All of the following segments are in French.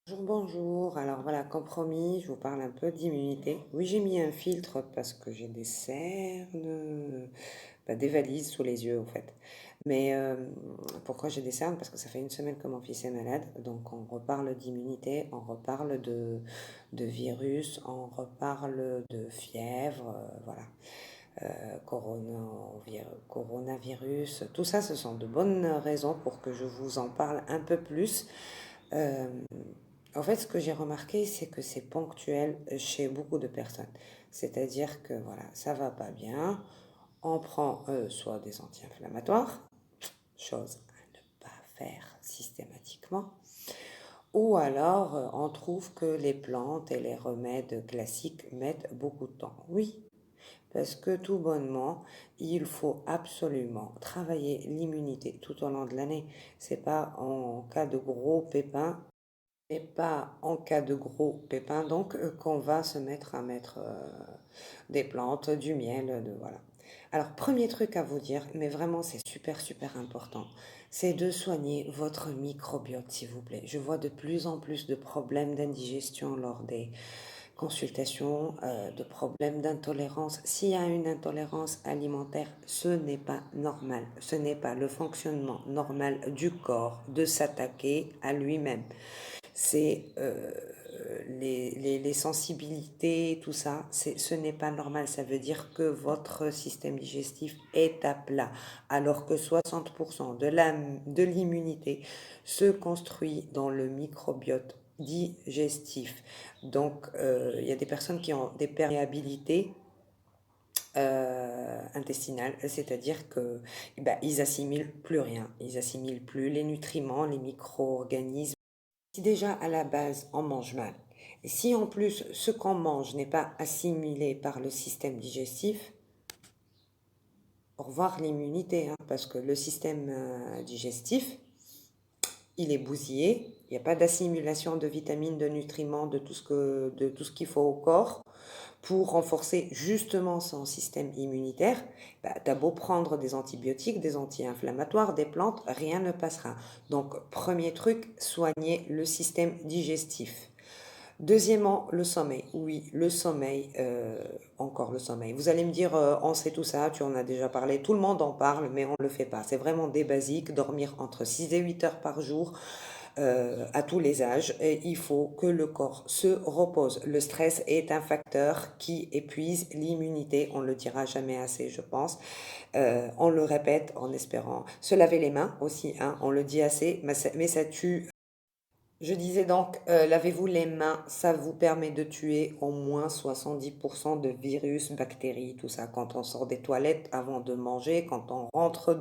Bonjour, bonjour. Alors voilà, comme promis, je vous parle un peu d'immunité. Oui, j'ai mis un filtre parce que j'ai des cernes, des valises sous les yeux en fait. Mais pourquoi j'ai des cernes? Parce que ça fait une semaine que mon fils est malade. Donc on reparle d'immunité, on reparle de virus, on reparle de fièvre, voilà. Coronavirus, tout ça, ce sont de bonnes raisons pour que je vous en parle un peu plus. Euh, En fait, ce que j'ai remarqué, c'est que c'est ponctuel chez beaucoup de personnes. C'est-à-dire que voilà, ça va pas bien, on prend soit des anti-inflammatoires, chose à ne pas faire systématiquement, ou alors on trouve que les plantes et les remèdes classiques mettent beaucoup de temps. Oui, parce que tout bonnement, il faut absolument travailler l'immunité tout au long de l'année. C'est pas en cas de gros pépins et pas en cas de gros pépins, donc qu'on va se mettre à mettre des plantes, du miel, voilà. Alors, premier truc à vous dire, mais vraiment c'est super super important, c'est de soigner votre microbiote, s'il vous plaît. Je vois de plus en plus de problèmes d'indigestion lors des consultations, de problèmes d'intolérance. S'il y a une intolérance alimentaire, ce n'est pas normal. Ce n'est pas le fonctionnement normal du corps de s'attaquer à lui-même. C'est les sensibilités, tout ça, ce n'est pas normal. Ça veut dire que votre système digestif est à plat, alors que 60% de l'immunité se construit dans le microbiote digestif. Donc, il y a des personnes qui ont des perméabilités intestinales, c'est-à-dire que ils assimilent plus rien, ils assimilent plus les nutriments, les micro-organismes. Si déjà à la base on mange mal, et si en plus ce qu'on mange n'est pas assimilé par le système digestif, au revoir l'immunité, hein, parce que le système digestif, il est bousillé, il n'y a pas d'assimilation de vitamines, de nutriments, de tout ce qu'il faut au corps pour renforcer justement son système immunitaire. T'as beau prendre des antibiotiques, des anti-inflammatoires, des plantes, rien ne passera. Donc, premier truc, soigner le système digestif. Deuxièmement, le sommeil. Oui, le sommeil, encore le sommeil. Vous allez me dire, on sait tout ça, tu en as déjà parlé, tout le monde en parle, mais on ne le fait pas. C'est vraiment des basiques, dormir entre 6 et 8 heures par jour à tous les âges. Et il faut que le corps se repose. Le stress est un facteur qui épuise l'immunité, on ne le dira jamais assez, je pense. On le répète en espérant. Se laver les mains aussi, hein, on le dit assez, mais ça tue. Je disais donc, lavez-vous les mains, ça vous permet de tuer au moins 70% de virus, bactéries, tout ça, quand on sort des toilettes, avant de manger, quand on rentre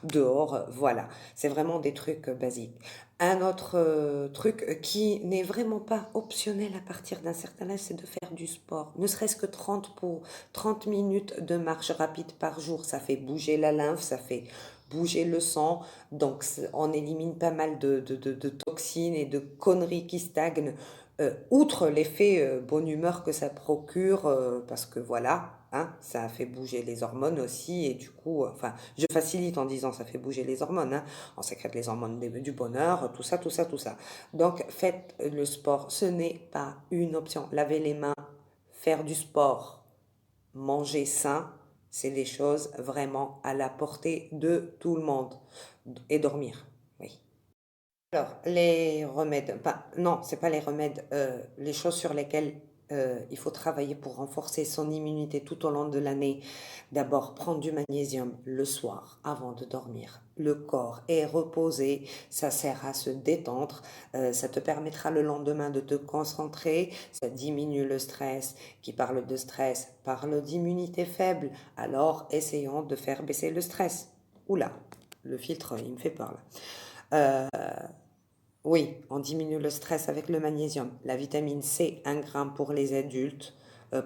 dehors, voilà. C'est vraiment des trucs basiques. Un autre truc qui n'est vraiment pas optionnel à partir d'un certain âge, c'est de faire du sport. Ne serait-ce que 30 minutes de marche rapide par jour. Ça fait bouger la lymphe, ça fait bouger le sang, donc on élimine pas mal de toxines et de conneries qui stagnent, outre l'effet bonne humeur que ça procure, parce que voilà, hein, ça fait bouger les hormones aussi, et du coup, enfin, je facilite en disant ça fait bouger les hormones, hein, on sécrète les hormones du bonheur, tout ça, tout ça, tout ça. Donc faites le sport, ce n'est pas une option. Laver les mains, faire du sport, manger sain, c'est des choses vraiment à la portée de tout le monde. Et dormir, oui. Alors, les remèdes, non, c'est pas les remèdes, les choses sur lesquelles il faut travailler pour renforcer son immunité tout au long de l'année. D'abord, prendre du magnésium le soir avant de dormir. Le corps est reposé, ça sert à se détendre, ça te permettra le lendemain de te concentrer, ça diminue le stress. Qui parle de stress parle d'immunité faible, alors essayons de faire baisser le stress. Oula, le filtre, il me fait peur là. Oui, on diminue le stress avec le magnésium. La vitamine C, 1 gramme pour les adultes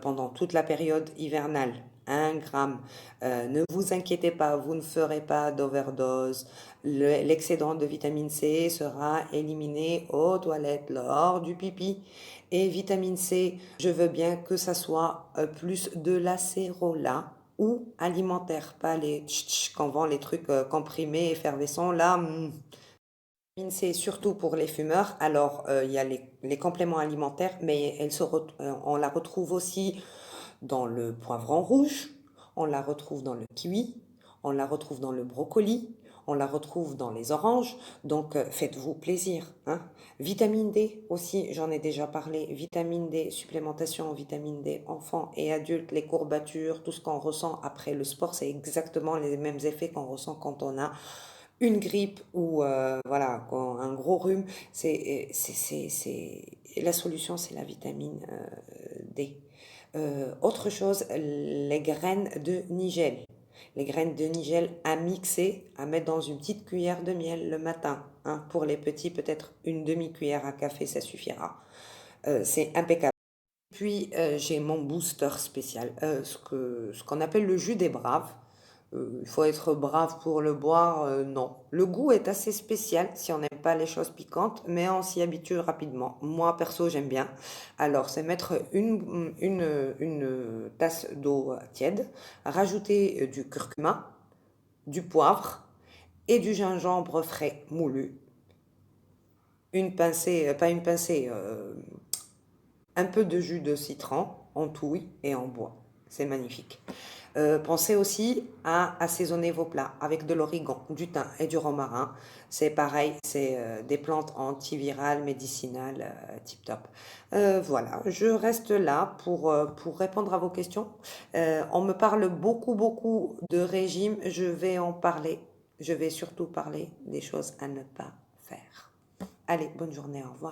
pendant toute la période hivernale. 1 gramme. Ne vous inquiétez pas, vous ne ferez pas d'overdose. L'excédent de vitamine C sera éliminé aux toilettes lors du pipi. Et vitamine C, je veux bien que ça soit plus de l'acérola ou alimentaire, pas les qu'on vend les trucs comprimés, effervescents. Là, C'est surtout pour les fumeurs. Alors, il y a les compléments alimentaires, mais on la retrouve aussi dans le poivron rouge, on la retrouve dans le kiwi, on la retrouve dans le brocoli, on la retrouve dans les oranges. Donc, faites-vous plaisir, hein. Vitamine D aussi, j'en ai déjà parlé. Vitamine D, supplémentation en vitamine D, enfants et adultes, les courbatures, tout ce qu'on ressent après le sport, c'est exactement les mêmes effets qu'on ressent quand on a une grippe ou voilà, un gros rhume. La solution, c'est la vitamine D. Autre chose, les graines de nigel. Les graines de nigel à mixer, à mettre dans une petite cuillère de miel le matin, hein. Pour les petits, peut-être une demi-cuillère à café, ça suffira. C'est impeccable. Puis j'ai mon booster spécial, ce qu'on appelle le jus des braves. Il faut être brave pour le boire, non. Le goût est assez spécial si on n'aime pas les choses piquantes, mais on s'y habitue rapidement. Moi, perso, j'aime bien. Alors, c'est mettre une tasse d'eau tiède, rajouter du curcuma, du poivre et du gingembre frais moulu. Une pincée, pas une pincée, un peu de jus de citron en touille et en bois. C'est magnifique. Pensez aussi à assaisonner vos plats avec de l'origan, du thym et du romarin. C'est pareil, c'est des plantes antivirales, médicinales, tip top. Voilà, je reste là pour répondre à vos questions. On me parle beaucoup, beaucoup de régime. Je vais en parler. Je vais surtout parler des choses à ne pas faire. Allez, bonne journée, au revoir.